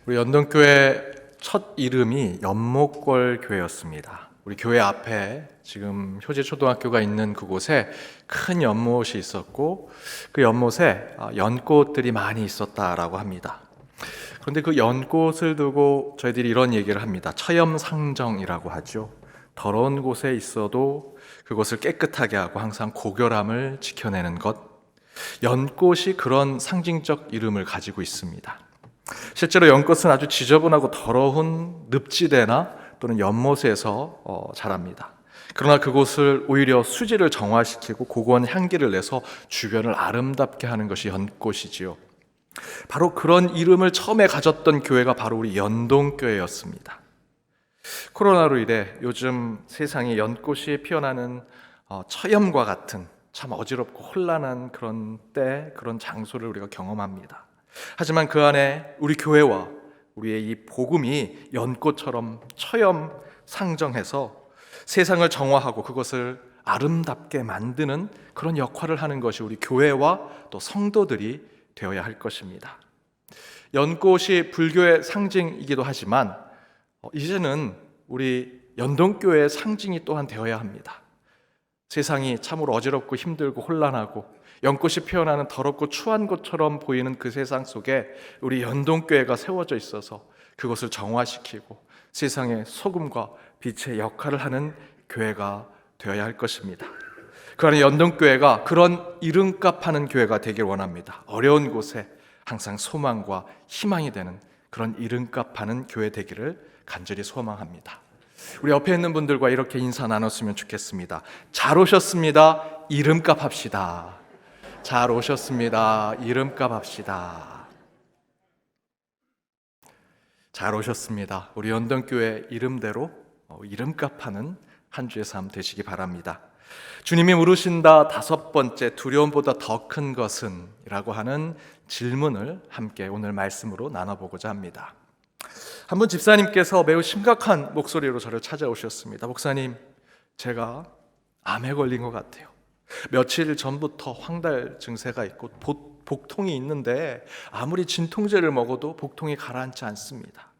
우리 연동교회 첫 이름이 연목골 교회였습니다. 우리 교회 앞에 지금 효재초등학교가 있는 그곳에 큰 연못이 있었고 그 연못에 연꽃들이 많이 있었다라고 합니다. 그런데 그 연꽃을 두고 저희들이 이런 얘기를 합니다. 처염상정이라고 하죠. 더러운 곳에 있어도 그곳을 깨끗하게 하고 항상 고결함을 지켜내는 것. 연꽃이 그런 상징적 이름을 가지고 있습니다. 실제로 연꽃은 아주 지저분하고 더러운 늪지대나 또는 연못에서 자랍니다. 그러나 그곳을 오히려 수질을 정화시키고 고고한 향기를 내서 주변을 아름답게 하는 것이 연꽃이지요. 바로 그런 이름을 처음에 가졌던 교회가 바로 우리 연동교회였습니다. 코로나로 인해 요즘 세상에 연꽃이 피어나는 처염과 같은 참 어지럽고 혼란한 그런 때, 그런 장소를 우리가 경험합니다. 하지만 그 안에 우리 교회와 우리의 이 복음이 연꽃처럼 처염 상정해서 세상을 정화하고 그것을 아름답게 만드는 그런 역할을 하는 것이 우리 교회와 또 성도들이 되어야 할 것입니다. 연꽃이 불교의 상징이기도 하지만 이제는 우리 연동교회의 상징이 또한 되어야 합니다. 세상이 참으로 어지럽고 힘들고 혼란하고 연꽃이 피어나는 더럽고 추한 곳처럼 보이는 그 세상 속에 우리 연동교회가 세워져 있어서 그것을 정화시키고 세상의 소금과 빛의 역할을 하는 교회가 되어야 할 것입니다. 그 안에 연동교회가 그런 이름값 하는 교회가 되길 원합니다. 어려운 곳에 항상 소망과 희망이 되는 그런 이름값 하는 교회 되기를 간절히 소망합니다. 우리 옆에 있는 분들과 이렇게 인사 나눴으면 좋겠습니다. 잘 오셨습니다. 이름값 합시다. 잘 오셨습니다. 이름값 합시다. 잘 오셨습니다. 우리 연동교회 이름대로 이름값 하는 한 주의 삶 되시기 바랍니다. 주님이 물으신다 다섯 번째, 두려움보다 더 큰 것은? 이라고 하는 질문을 함께 오늘 말씀으로 나눠보고자 합니다. 한 분 집사님께서 매우 심각한 목소리로 저를 찾아오셨습니다. 목사님, 제가 암에 걸린 것 같아요. 며칠 전부터 황달 증세가 있고 복통이 있는데 아무리 진통제를 먹어도 복통이 가라앉지 않습니다.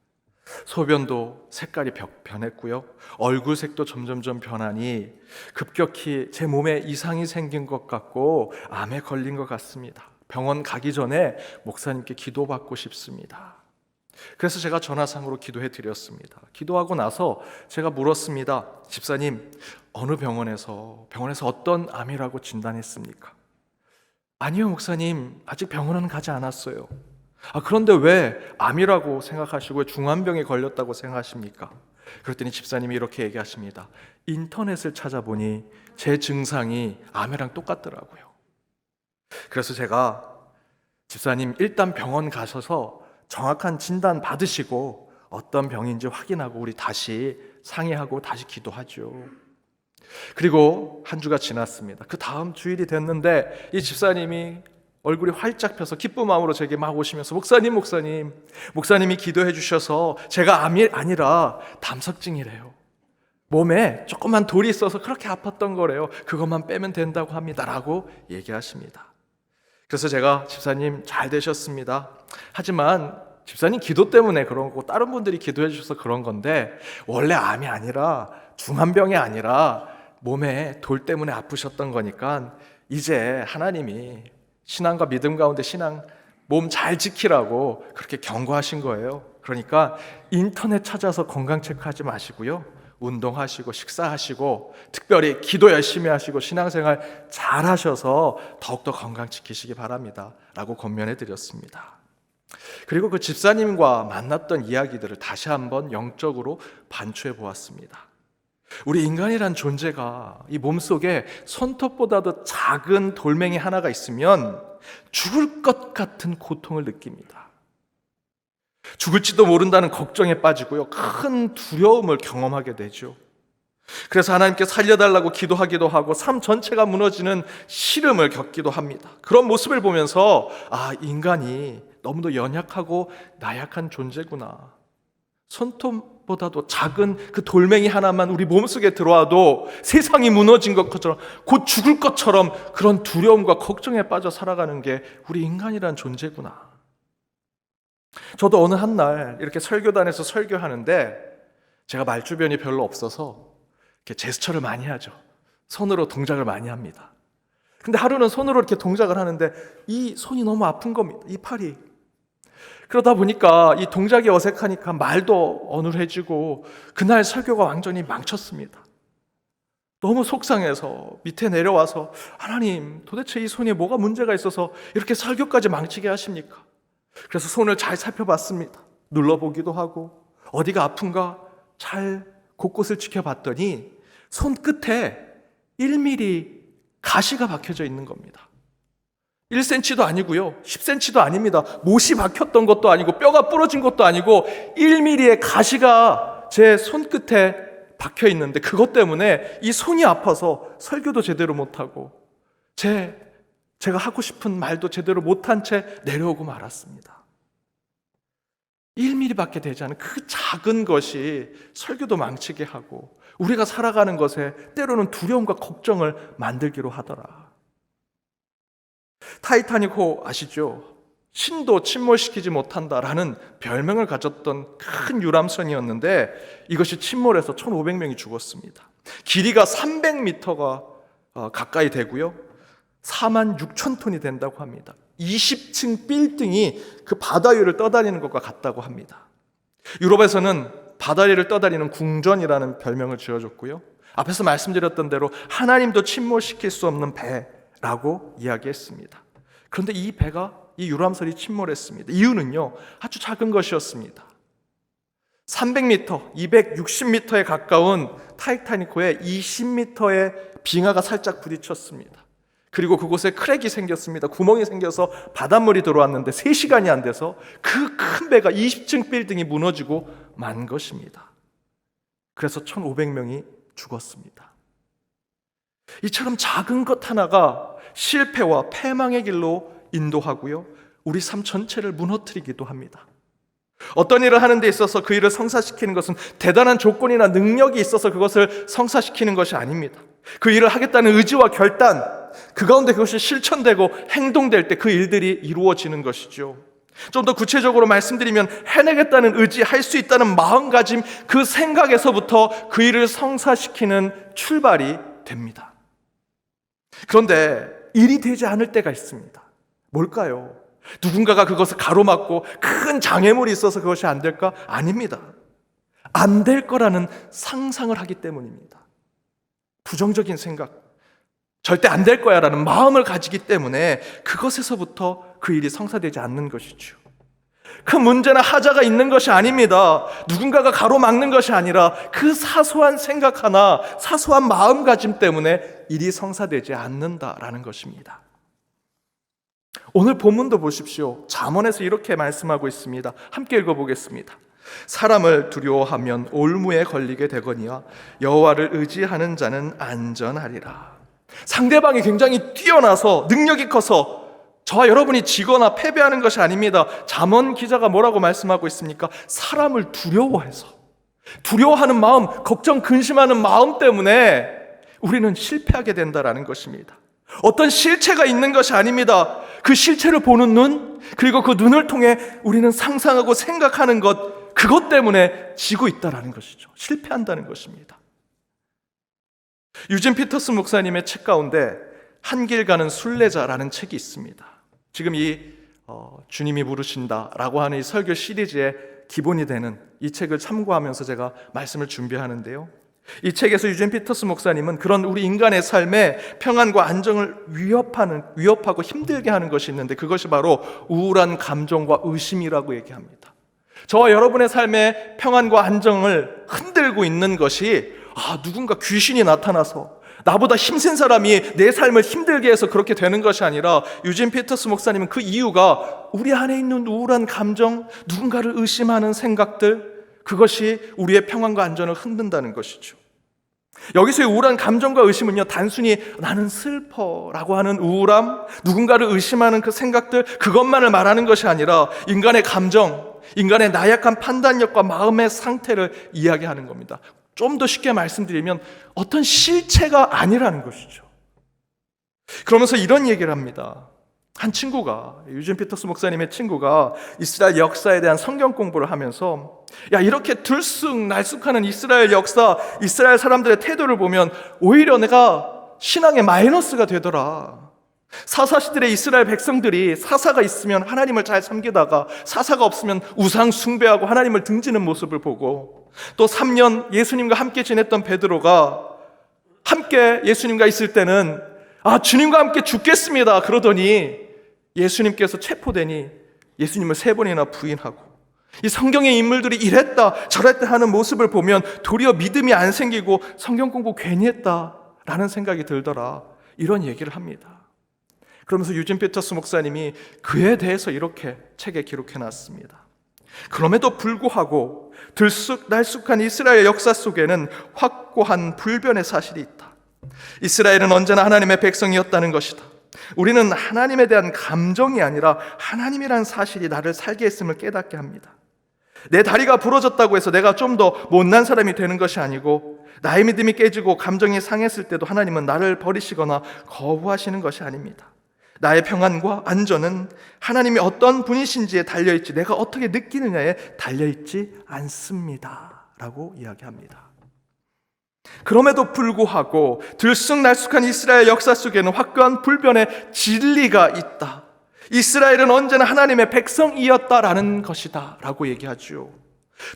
소변도 색깔이 변했고요. 얼굴색도 점점점 변하니 급격히 제 몸에 이상이 생긴 것 같고 암에 걸린 것 같습니다. 병원 가기 전에 목사님께 기도받고 싶습니다. 그래서 제가 전화상으로 기도해 드렸습니다. 기도하고 나서 제가 물었습니다. 집사님, 어느 병원에서 어떤 암이라고 진단했습니까? 아니요, 목사님, 아직 병원은 가지 않았어요. 그런데 왜 암이라고 생각하시고 중환병에 걸렸다고 생각하십니까? 그랬더니 집사님이 이렇게 얘기하십니다. 인터넷을 찾아보니 제 증상이 암이랑 똑같더라고요. 그래서 제가 집사님, 일단 병원 가셔서 정확한 진단 받으시고 어떤 병인지 확인하고 우리 다시 상의하고 다시 기도하죠. 그리고 한 주가 지났습니다. 그 다음 주일이 됐는데 이 집사님이 얼굴이 활짝 펴서 기쁜 마음으로 제게 막 오시면서 목사님이 기도해 주셔서 제가 암이 아니라 담석증이래요. 몸에 조그만 돌이 있어서 그렇게 아팠던 거래요. 그것만 빼면 된다고 합니다. 라고 얘기하십니다. 그래서 제가 집사님 잘 되셨습니다. 하지만 집사님 기도 때문에 그런 거고 다른 분들이 기도해 주셔서 그런 건데 원래 암이 아니라 중환병이 아니라 몸에 돌 때문에 아프셨던 거니까 이제 하나님이 신앙과 믿음 가운데 몸 잘 지키라고 그렇게 경고하신 거예요. 그러니까 인터넷 찾아서 건강 체크하지 마시고요. 운동하시고 식사하시고 특별히 기도 열심히 하시고 신앙생활 잘 하셔서 더욱더 건강 지키시기 바랍니다. 라고 권면해 드렸습니다. 그리고 그 집사님과 만났던 이야기들을 다시 한번 영적으로 반추해 보았습니다. 우리 인간이란 존재가 이 몸속에 손톱보다도 작은 돌멩이 하나가 있으면 죽을 것 같은 고통을 느낍니다. 죽을지도 모른다는 걱정에 빠지고요. 큰 두려움을 경험하게 되죠. 그래서 하나님께 살려달라고 기도하기도 하고 삶 전체가 무너지는 시름을 겪기도 합니다. 그런 모습을 보면서 인간이 너무도 연약하고 나약한 존재구나. 손톱보다도 작은 그 돌멩이 하나만 우리 몸속에 들어와도 세상이 무너진 것처럼 곧 죽을 것처럼 그런 두려움과 걱정에 빠져 살아가는 게 우리 인간이란 존재구나. 저도 어느 한 날 이렇게 설교단에서 설교하는데 제가 말주변이 별로 없어서 이렇게 제스처를 많이 하죠. 손으로 동작을 많이 합니다. 근데 하루는 손으로 이렇게 동작을 하는데 이 손이 너무 아픈 겁니다. 이 팔이. 그러다 보니까 이 동작이 어색하니까 말도 어눌해지고 그날 설교가 완전히 망쳤습니다. 너무 속상해서 밑에 내려와서 하나님, 도대체 이 손에 뭐가 문제가 있어서 이렇게 설교까지 망치게 하십니까? 그래서 손을 잘 살펴봤습니다. 눌러보기도 하고 어디가 아픈가 잘 곳곳을 지켜봤더니 손끝에 1mm 가시가 박혀져 있는 겁니다. 1cm도 아니고요, 10cm도 아닙니다. 못이 박혔던 것도 아니고 뼈가 부러진 것도 아니고 1mm의 가시가 제 손끝에 박혀 있는데 그것 때문에 이 손이 아파서 설교도 제대로 못하고 제가 하고 싶은 말도 제대로 못한 채 내려오고 말았습니다. 1mm밖에 되지 않은 그 작은 것이 설교도 망치게 하고 우리가 살아가는 것에 때로는 두려움과 걱정을 만들기로 하더라. 타이타닉호 아시죠? 신도 침몰시키지 못한다라는 별명을 가졌던 큰 유람선이었는데 이것이 침몰해서 1,500명이 죽었습니다. 길이가 300m가 가까이 되고요, 46,000톤이 된다고 합니다. 20층 빌딩이 그 바다 위를 떠다니는 것과 같다고 합니다. 유럽에서는 바다 위를 떠다니는 궁전이라는 별명을 지어줬고요, 앞에서 말씀드렸던 대로 하나님도 침몰시킬 수 없는 배라고 이야기했습니다. 그런데 이 배가, 이 유람선이 침몰했습니다. 이유는요, 아주 작은 것이었습니다. 300m, 260m에 가까운 타이타닉호에 20m의 빙하가 살짝 부딪혔습니다. 그리고 그곳에 크랙이 생겼습니다. 구멍이 생겨서 바닷물이 들어왔는데 3시간이 안 돼서 그 큰 배가 20층 빌딩이 무너지고 만 것입니다. 그래서 1,500명이 죽었습니다. 이처럼 작은 것 하나가 실패와 패망의 길로 인도하고요, 우리 삶 전체를 무너뜨리기도 합니다. 어떤 일을 하는 데 있어서 그 일을 성사시키는 것은 대단한 조건이나 능력이 있어서 그것을 성사시키는 것이 아닙니다. 그 일을 하겠다는 의지와 결단, 그 가운데 그것이 실천되고 행동될 때 그 일들이 이루어지는 것이죠. 좀 더 구체적으로 말씀드리면 해내겠다는 의지, 할 수 있다는 마음가짐, 그 생각에서부터 그 일을 성사시키는 출발이 됩니다. 그런데 일이 되지 않을 때가 있습니다. 뭘까요? 누군가가 그것을 가로막고 큰 장애물이 있어서 그것이 안 될까? 아닙니다. 안 될 거라는 상상을 하기 때문입니다. 부정적인 생각, 절대 안 될 거야 라는 마음을 가지기 때문에 그것에서부터 그 일이 성사되지 않는 것이죠. 그 문제나 하자가 있는 것이 아닙니다. 누군가가 가로막는 것이 아니라 그 사소한 생각 하나, 사소한 마음가짐 때문에 일이 성사되지 않는다라는 것입니다. 오늘 본문도 보십시오. 잠언에서 이렇게 말씀하고 있습니다. 함께 읽어보겠습니다. 사람을 두려워하면 올무에 걸리게 되거니와 여호와를 의지하는 자는 안전하리라. 상대방이 굉장히 뛰어나서 능력이 커서 저와 여러분이 지거나 패배하는 것이 아닙니다. 잠언 기자가 뭐라고 말씀하고 있습니까? 사람을 두려워해서, 두려워하는 마음, 걱정, 근심하는 마음 때문에 우리는 실패하게 된다라는 것입니다. 어떤 실체가 있는 것이 아닙니다. 그 실체를 보는 눈, 그리고 그 눈을 통해 우리는 상상하고 생각하는 것, 그것 때문에 지고 있다라는 것이죠. 실패한다는 것입니다. 유진 피터스 목사님의 책 가운데 한길 가는 순례자라는 책이 있습니다. 지금 이 주님이 부르신다라고 하는 이 설교 시리즈의 기본이 되는 이 책을 참고하면서 제가 말씀을 준비하는데요, 이 책에서 유진 피터스 목사님은 그런 우리 인간의 삶에 평안과 안정을 위협하고 힘들게 하는 것이 있는데 그것이 바로 우울한 감정과 의심이라고 얘기합니다. 저와 여러분의 삶에 평안과 안정을 흔들고 있는 것이 누군가 귀신이 나타나서 나보다 힘센 사람이 내 삶을 힘들게 해서 그렇게 되는 것이 아니라, 유진 피터스 목사님은 그 이유가 우리 안에 있는 우울한 감정, 누군가를 의심하는 생각들, 그것이 우리의 평안과 안전을 흔든다는 것이죠. 여기서의 우울한 감정과 의심은요, 단순히 나는 슬퍼라고 하는 우울함, 누군가를 의심하는 그 생각들, 그것만을 말하는 것이 아니라 인간의 감정, 인간의 나약한 판단력과 마음의 상태를 이야기하는 겁니다. 좀 더 쉽게 말씀드리면 어떤 실체가 아니라는 것이죠. 그러면서 이런 얘기를 합니다. 한 친구가, 유진 피터스 목사님의 친구가 이스라엘 역사에 대한 성경 공부를 하면서 야, 이렇게 들쑥날쑥하는 이스라엘 역사, 이스라엘 사람들의 태도를 보면 오히려 내가 신앙에 마이너스가 되더라. 사사시대의 이스라엘 백성들이 사사가 있으면 하나님을 잘 섬기다가 사사가 없으면 우상 숭배하고 하나님을 등지는 모습을 보고, 또 3년 예수님과 함께 지냈던 베드로가 함께 예수님과 있을 때는 주님과 함께 죽겠습니다 그러더니 예수님께서 체포되니 예수님을 3번이나 부인하고, 이 성경의 인물들이 이랬다 저랬다 하는 모습을 보면 도리어 믿음이 안 생기고 성경 공부 괜히 했다라는 생각이 들더라, 이런 얘기를 합니다. 그러면서 유진 피터스 목사님이 그에 대해서 이렇게 책에 기록해놨습니다. 그럼에도 불구하고 들쑥날쑥한 이스라엘 역사 속에는 확고한 불변의 사실이 있다. 이스라엘은 언제나 하나님의 백성이었다는 것이다. 우리는 하나님에 대한 감정이 아니라 하나님이라는 사실이 나를 살게 했음을 깨닫게 합니다. 내 다리가 부러졌다고 해서 내가 좀 더 못난 사람이 되는 것이 아니고, 나의 믿음이 깨지고 감정이 상했을 때도 하나님은 나를 버리시거나 거부하시는 것이 아닙니다. 나의 평안과 안전은 하나님이 어떤 분이신지에 달려있지 내가 어떻게 느끼느냐에 달려있지 않습니다 라고 이야기합니다. 그럼에도 불구하고 들쑥날쑥한 이스라엘 역사 속에는 확고한 불변의 진리가 있다. 이스라엘은 언제나 하나님의 백성이었다라는 것이다 라고 얘기하죠.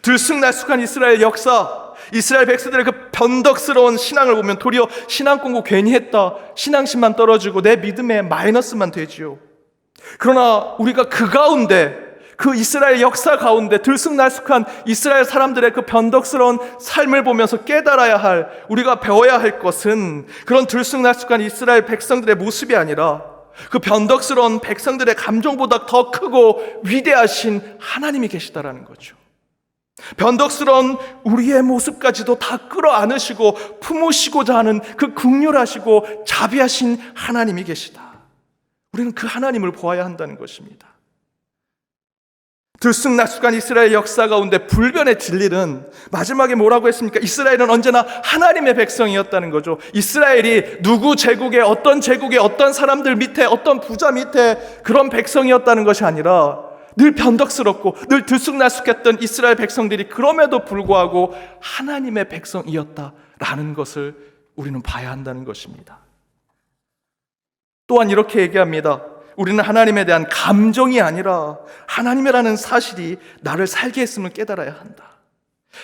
들쑥날쑥한 이스라엘 역사, 이스라엘 백성들의 그 변덕스러운 신앙을 보면 도리어 신앙 공부 괜히 했다, 신앙심만 떨어지고 내 믿음에 마이너스만 되지요. 그러나 우리가 그 가운데, 그 이스라엘 역사 가운데 들쑥날쑥한 이스라엘 사람들의 그 변덕스러운 삶을 보면서 깨달아야 할, 우리가 배워야 할 것은 그런 들쑥날쑥한 이스라엘 백성들의 모습이 아니라 그 변덕스러운 백성들의 감정보다 더 크고 위대하신 하나님이 계시다라는 거죠. 변덕스러운 우리의 모습까지도 다 끌어안으시고 품으시고자 하는 그 긍휼하시고 자비하신 하나님이 계시다. 우리는 그 하나님을 보아야 한다는 것입니다. 들쑥날쑥한 이스라엘 역사 가운데 불변의 진리는 마지막에 뭐라고 했습니까? 이스라엘은 언제나 하나님의 백성이었다는 거죠. 이스라엘이 누구 제국의 어떤 사람들 밑에, 어떤 부자 밑에 그런 백성이었다는 것이 아니라 늘 변덕스럽고 늘 들쑥날쑥했던 이스라엘 백성들이 그럼에도 불구하고 하나님의 백성이었다라는 것을 우리는 봐야 한다는 것입니다. 또한 이렇게 얘기합니다. 우리는 하나님에 대한 감정이 아니라 하나님이라는 사실이 나를 살게 했음을 깨달아야 한다.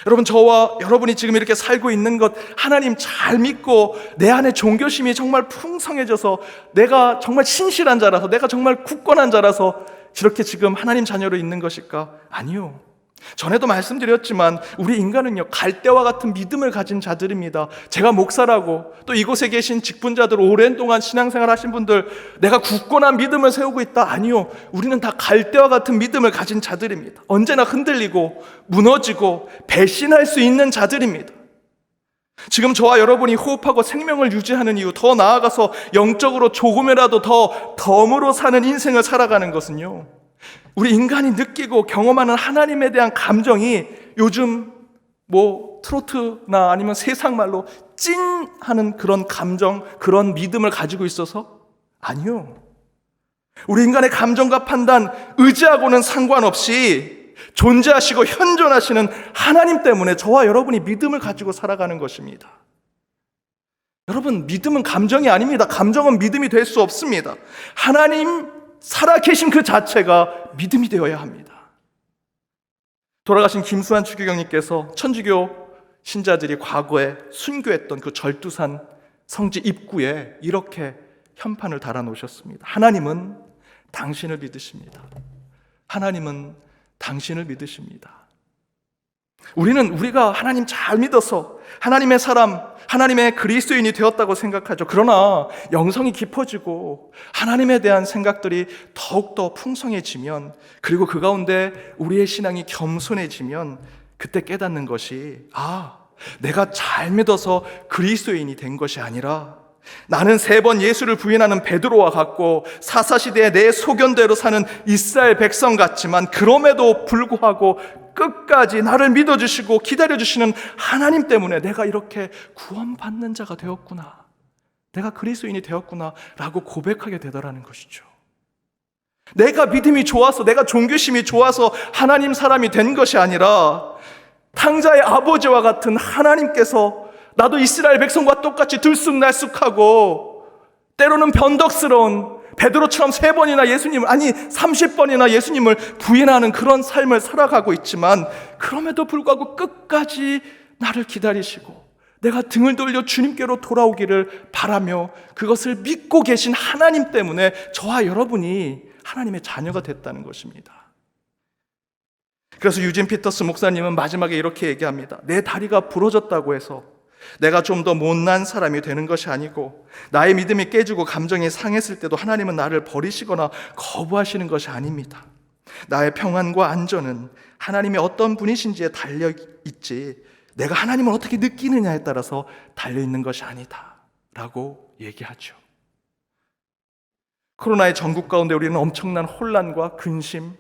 여러분, 저와 여러분이 지금 이렇게 살고 있는 것, 하나님 잘 믿고 내 안에 종교심이 정말 풍성해져서 내가 정말 신실한 자라서, 내가 정말 굳건한 자라서 이렇게 지금 하나님 자녀로 있는 것일까? 아니요. 전에도 말씀드렸지만 우리 인간은요, 갈대와 같은 믿음을 가진 자들입니다. 제가 목사라고, 또 이곳에 계신 직분자들, 오랜 동안 신앙생활 하신 분들, 내가 굳건한 믿음을 세우고 있다. 아니요. 우리는 다 갈대와 같은 믿음을 가진 자들입니다. 언제나 흔들리고 무너지고 배신할 수 있는 자들입니다. 지금 저와 여러분이 호흡하고 생명을 유지하는 이유, 더 나아가서 영적으로 조금이라도 더 덤으로 사는 인생을 살아가는 것은요, 우리 인간이 느끼고 경험하는 하나님에 대한 감정이 요즘 트로트나 아니면 세상 말로 찐하는 그런 감정, 그런 믿음을 가지고 있어서? 아니요. 우리 인간의 감정과 판단, 의지하고는 상관없이 존재하시고 현존하시는 하나님 때문에 저와 여러분이 믿음을 가지고 살아가는 것입니다. 여러분, 믿음은 감정이 아닙니다. 감정은 믿음이 될 수 없습니다. 하나님 살아계신 그 자체가 믿음이 되어야 합니다. 돌아가신 김수환 추기경님께서 천주교 신자들이 과거에 순교했던 그 절두산 성지 입구에 이렇게 현판을 달아놓으셨습니다. 하나님은 당신을 믿으십니다. 하나님은 당신을 믿으십니다. 우리가 하나님 잘 믿어서 하나님의 사람, 하나님의 그리스도인이 되었다고 생각하죠. 그러나 영성이 깊어지고 하나님에 대한 생각들이 더욱더 풍성해지면, 그리고 그 가운데 우리의 신앙이 겸손해지면 그때 깨닫는 것이, 내가 잘 믿어서 그리스도인이 된 것이 아니라 나는 3번 예수를 부인하는 베드로와 같고 사사시대에 내 소견대로 사는 이스라엘 백성 같지만 그럼에도 불구하고 끝까지 나를 믿어주시고 기다려주시는 하나님 때문에 내가 이렇게 구원받는 자가 되었구나, 내가 그리스도인이 되었구나 라고 고백하게 되더라는 것이죠. 내가 믿음이 좋아서, 내가 종교심이 좋아서 하나님 사람이 된 것이 아니라 탕자의 아버지와 같은 하나님께서 나도 이스라엘 백성과 똑같이 들쑥날쑥하고 때로는 변덕스러운 베드로처럼 3번이나 예수님을, 아니 30번이나 예수님을 부인하는 그런 삶을 살아가고 있지만, 그럼에도 불구하고 끝까지 나를 기다리시고 내가 등을 돌려 주님께로 돌아오기를 바라며 그것을 믿고 계신 하나님 때문에 저와 여러분이 하나님의 자녀가 됐다는 것입니다. 그래서 유진 피터스 목사님은 마지막에 이렇게 얘기합니다. 내 다리가 부러졌다고 해서 내가 좀 더 못난 사람이 되는 것이 아니고, 나의 믿음이 깨지고 감정이 상했을 때도 하나님은 나를 버리시거나 거부하시는 것이 아닙니다. 나의 평안과 안전은 하나님이 어떤 분이신지에 달려있지 내가 하나님을 어떻게 느끼느냐에 따라서 달려있는 것이 아니다 라고 얘기하죠. 코로나의 전국 가운데 우리는 엄청난 혼란과 근심,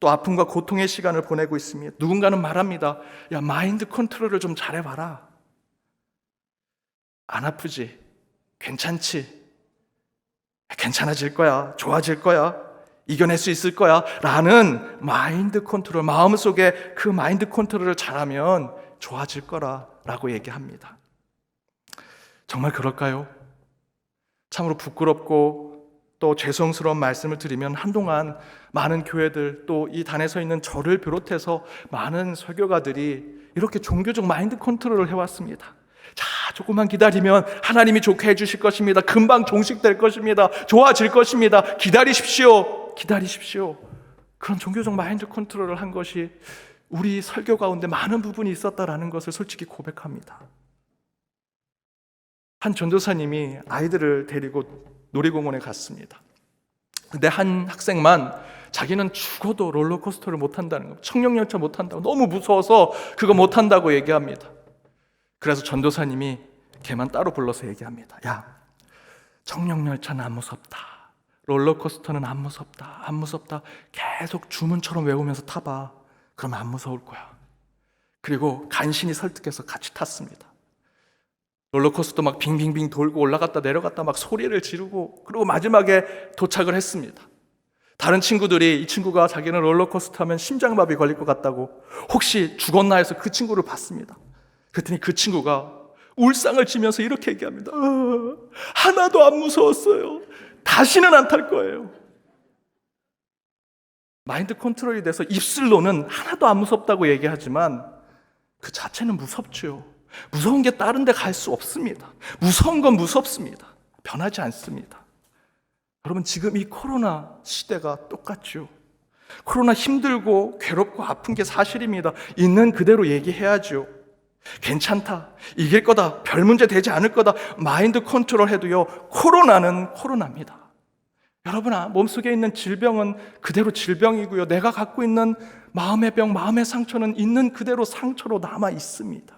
또 아픔과 고통의 시간을 보내고 있습니다. 누군가는 말합니다. 야, 마인드 컨트롤을 좀 잘해봐라. 안 아프지? 괜찮지? 괜찮아질 거야. 좋아질 거야. 이겨낼 수 있을 거야. 라는 마인드 컨트롤, 마음속에 그 마인드 컨트롤을 잘하면 좋아질 거라 라고 얘기합니다. 정말 그럴까요? 참으로 부끄럽고 또 죄송스러운 말씀을 드리면, 한동안 많은 교회들, 또 이 단에 서 있는 저를 비롯해서 많은 설교가들이 이렇게 종교적 마인드 컨트롤을 해왔습니다. 자, 조금만 기다리면 하나님이 좋게 해주실 것입니다. 금방 종식될 것입니다. 좋아질 것입니다. 기다리십시오. 그런 종교적 마인드 컨트롤을 한 것이 우리 설교 가운데 많은 부분이 있었다라는 것을 솔직히 고백합니다. 한 전도사님이 아이들을 데리고 놀이공원에 갔습니다. 근데 한 학생만 자기는 죽어도 롤러코스터를 못 탄다는 거, 청룡열차 못 탄다고, 너무 무서워서 그거 못 탄다고 얘기합니다. 그래서 전도사님이 걔만 따로 불러서 얘기합니다. 야, 청룡열차는 안 무섭다. 롤러코스터는 안 무섭다. 계속 주문처럼 외우면서 타봐. 그러면 안 무서울 거야. 그리고 간신히 설득해서 같이 탔습니다. 롤러코스터 막 빙빙빙 돌고 올라갔다 내려갔다 막 소리를 지르고, 그리고 마지막에 도착을 했습니다. 다른 친구들이 이 친구가 자기는 롤러코스터 하면 심장마비 걸릴 것 같다고 혹시 죽었나 해서 그 친구를 봤습니다. 그랬더니 그 친구가 울상을 지면서 이렇게 얘기합니다. 하나도 안 무서웠어요. 다시는 안 탈 거예요. 마인드 컨트롤이 돼서 입술로는 하나도 안 무섭다고 얘기하지만 그 자체는 무섭죠. 무서운 게 다른 데 갈 수 없습니다. 무서운 건 무섭습니다. 변하지 않습니다. 여러분, 지금 이 코로나 시대가 똑같죠. 코로나 힘들고 괴롭고 아픈 게 사실입니다. 있는 그대로 얘기해야죠. 괜찮다, 이길 거다, 별 문제 되지 않을 거다, 마인드 컨트롤 해도요, 코로나는 코로나입니다. 여러분, 몸속에 있는 질병은 그대로 질병이고요, 내가 갖고 있는 마음의 병, 마음의 상처는 있는 그대로 상처로 남아 있습니다.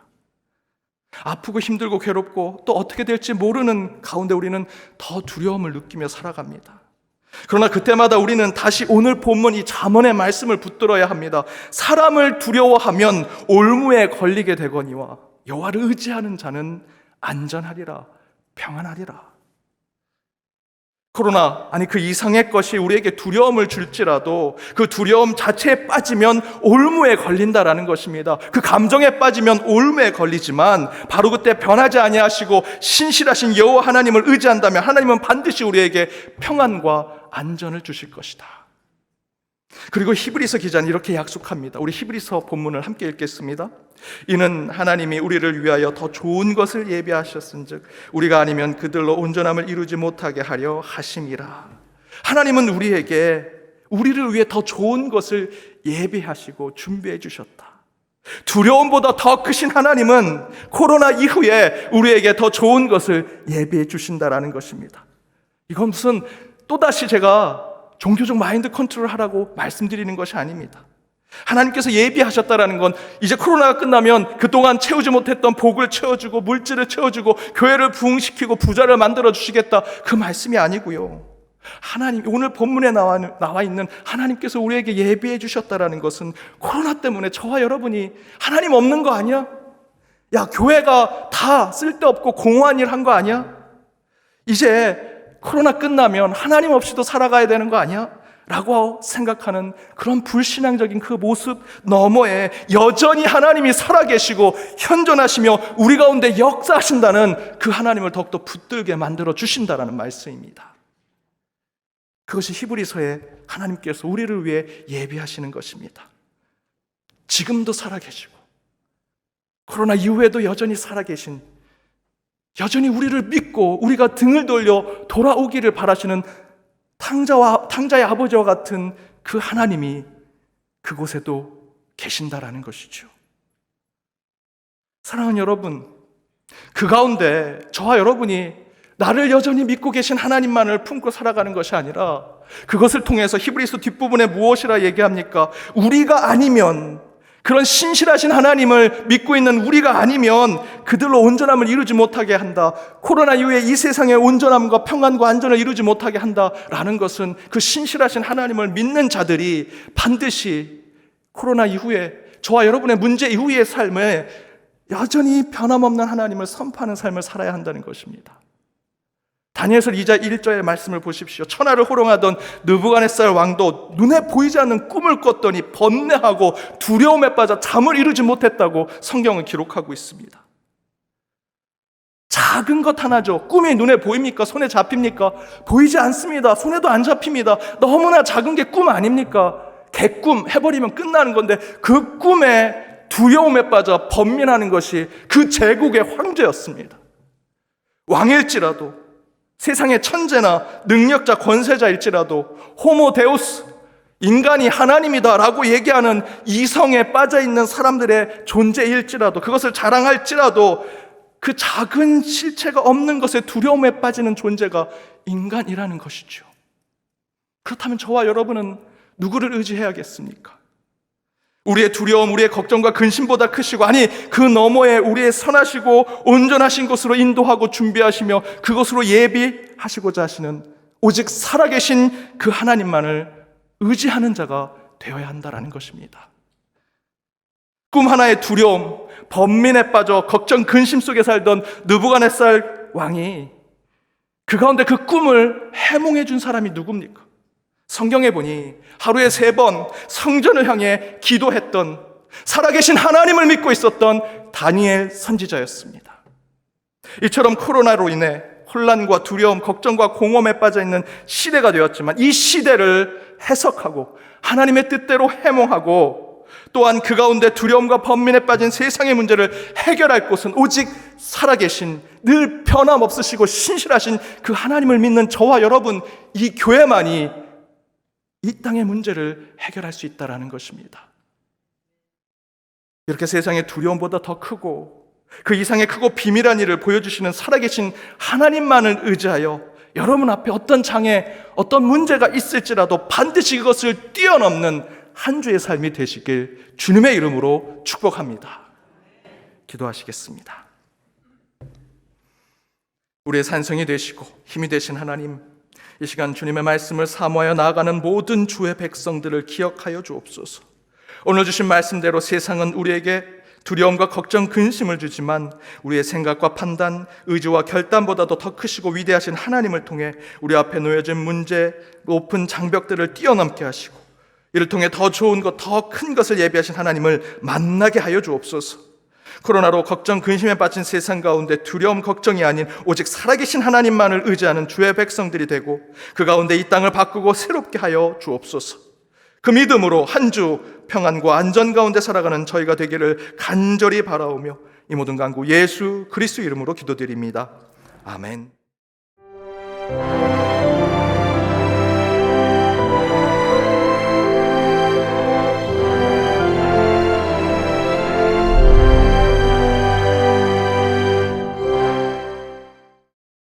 아프고 힘들고 괴롭고 또 어떻게 될지 모르는 가운데 우리는 더 두려움을 느끼며 살아갑니다. 그러나 그때마다 우리는 다시 오늘 본문 이 잠언의 말씀을 붙들어야 합니다. 사람을 두려워하면 올무에 걸리게 되거니와 여호와를 의지하는 자는 안전하리라, 평안하리라. 코로나, 아니 그 이상의 것이 우리에게 두려움을 줄지라도 그 두려움 자체에 빠지면 올무에 걸린다라는 것입니다. 그 감정에 빠지면 올무에 걸리지만 바로 그때 변하지 아니하시고 신실하신 여호와 하나님을 의지한다면 하나님은 반드시 우리에게 평안과 안전을 주실 것이다. 그리고 히브리서 기자는 이렇게 약속합니다. 우리 히브리서 본문을 함께 읽겠습니다. 이는 하나님이 우리를 위하여 더 좋은 것을 예비하셨은즉 우리가 아니면 그들로 온전함을 이루지 못하게 하려 하심이라. 하나님은 우리를 위해 더 좋은 것을 예비하시고 준비해 주셨다. 두려움보다 더 크신 하나님은 코로나 이후에 우리에게 더 좋은 것을 예비해 주신다라는 것입니다. 이건 무슨 또다시 제가 종교적 마인드 컨트롤 하라고 말씀드리는 것이 아닙니다. 하나님께서 예비하셨다라는 건 이제 코로나가 끝나면 그동안 채우지 못했던 복을 채워주고 물질을 채워주고 교회를 부흥시키고 부자를 만들어 주시겠다, 그 말씀이 아니고요. 하나님, 오늘 본문에 나와 있는 하나님께서 우리에게 예비해 주셨다라는 것은 코로나 때문에 저와 여러분이 하나님 없는 거 아니야? 야, 교회가 다 쓸데없고 공허한 일 한 거 아니야? 이제 코로나 끝나면 하나님 없이도 살아가야 되는 거 아니야? 라고 생각하는 그런 불신앙적인 그 모습 너머에 여전히 하나님이 살아계시고 현존하시며 우리 가운데 역사하신다는 그 하나님을 더욱더 붙들게 만들어 주신다라는 말씀입니다. 그것이 히브리서에 하나님께서 우리를 위해 예비하시는 것입니다. 지금도 살아계시고 코로나 이후에도 여전히 살아계신, 여전히 우리를 믿고 우리가 등을 돌려 돌아오기를 바라시는 탕자의 아버지와 같은 그 하나님이 그곳에도 계신다라는 것이죠. 사랑하는 여러분, 그 가운데 저와 여러분이 나를 여전히 믿고 계신 하나님만을 품고 살아가는 것이 아니라 그것을 통해서 히브리서 뒷부분에 무엇이라 얘기합니까? 우리가 아니면, 그런 신실하신 하나님을 믿고 있는 우리가 아니면 그들로 온전함을 이루지 못하게 한다. 코로나 이후에 이 세상의 온전함과 평안과 안전을 이루지 못하게 한다라는 것은 그 신실하신 하나님을 믿는 자들이 반드시 코로나 이후에 저와 여러분의 문제 이후의 삶에 여전히 변함없는 하나님을 선포하는 삶을 살아야 한다는 것입니다. 다니엘서 2장 1절의 말씀을 보십시오. 천하를 호령하던 느부갓네살 왕도 눈에 보이지 않는 꿈을 꿨더니 번뇌하고 두려움에 빠져 잠을 이루지 못했다고 성경은 기록하고 있습니다. 작은 것 하나죠. 꿈이 눈에 보입니까? 손에 잡힙니까? 보이지 않습니다. 손에도 안 잡힙니다. 너무나 작은 게 꿈 아닙니까? 개꿈 해버리면 끝나는 건데 그 꿈에 두려움에 빠져 번민하는 것이 그 제국의 황제였습니다. 왕일지라도, 세상의 천재나 능력자, 권세자일지라도, 호모 데우스, 인간이 하나님이다라고 얘기하는 이성에 빠져있는 사람들의 존재일지라도, 그것을 자랑할지라도 그 작은 실체가 없는 것에 두려움에 빠지는 존재가 인간이라는 것이죠. 그렇다면 저와 여러분은 누구를 의지해야겠습니까? 우리의 두려움, 우리의 걱정과 근심보다 크시고, 아니 그 너머에 우리의 선하시고 온전하신 곳으로 인도하고 준비하시며 그곳으로 예비하시고자 하시는 오직 살아계신 그 하나님만을 의지하는 자가 되어야 한다는 것입니다. 꿈 하나의 두려움, 번민에 빠져 걱정, 근심 속에 살던 느부갓네살 왕이 그 가운데 그 꿈을 해몽해 준 사람이 누굽니까? 성경에 보니 하루에 3번 성전을 향해 기도했던, 살아계신 하나님을 믿고 있었던 다니엘 선지자였습니다. 이처럼 코로나로 인해 혼란과 두려움, 걱정과 공허에 빠져있는 시대가 되었지만 이 시대를 해석하고 하나님의 뜻대로 해몽하고 또한 그 가운데 두려움과 번민에 빠진 세상의 문제를 해결할 곳은 오직 살아계신, 늘 변함없으시고 신실하신 그 하나님을 믿는 저와 여러분, 이 교회만이 이 땅의 문제를 해결할 수 있다는 것입니다. 이렇게 세상의 두려움보다 더 크고 그 이상의 크고 비밀한 일을 보여주시는 살아계신 하나님만을 의지하여 여러분 앞에 어떤 장애, 어떤 문제가 있을지라도 반드시 그것을 뛰어넘는 한 주의 삶이 되시길 주님의 이름으로 축복합니다. 기도하시겠습니다. 우리의 산성이 되시고 힘이 되신 하나님, 이 시간 주님의 말씀을 사모하여 나아가는 모든 주의 백성들을 기억하여 주옵소서. 오늘 주신 말씀대로 세상은 우리에게 두려움과 걱정, 근심을 주지만 우리의 생각과 판단, 의지와 결단보다도 더 크시고 위대하신 하나님을 통해 우리 앞에 놓여진 문제, 높은 장벽들을 뛰어넘게 하시고 이를 통해 더 좋은 것, 더 큰 것을 예비하신 하나님을 만나게 하여 주옵소서. 코로나로 걱정, 근심에 빠진 세상 가운데 두려움, 걱정이 아닌 오직 살아계신 하나님만을 의지하는 주의 백성들이 되고 그 가운데 이 땅을 바꾸고 새롭게 하여 주옵소서. 그 믿음으로 한 주 평안과 안전 가운데 살아가는 저희가 되기를 간절히 바라오며 이 모든 간구 예수 그리스도 이름으로 기도드립니다. 아멘.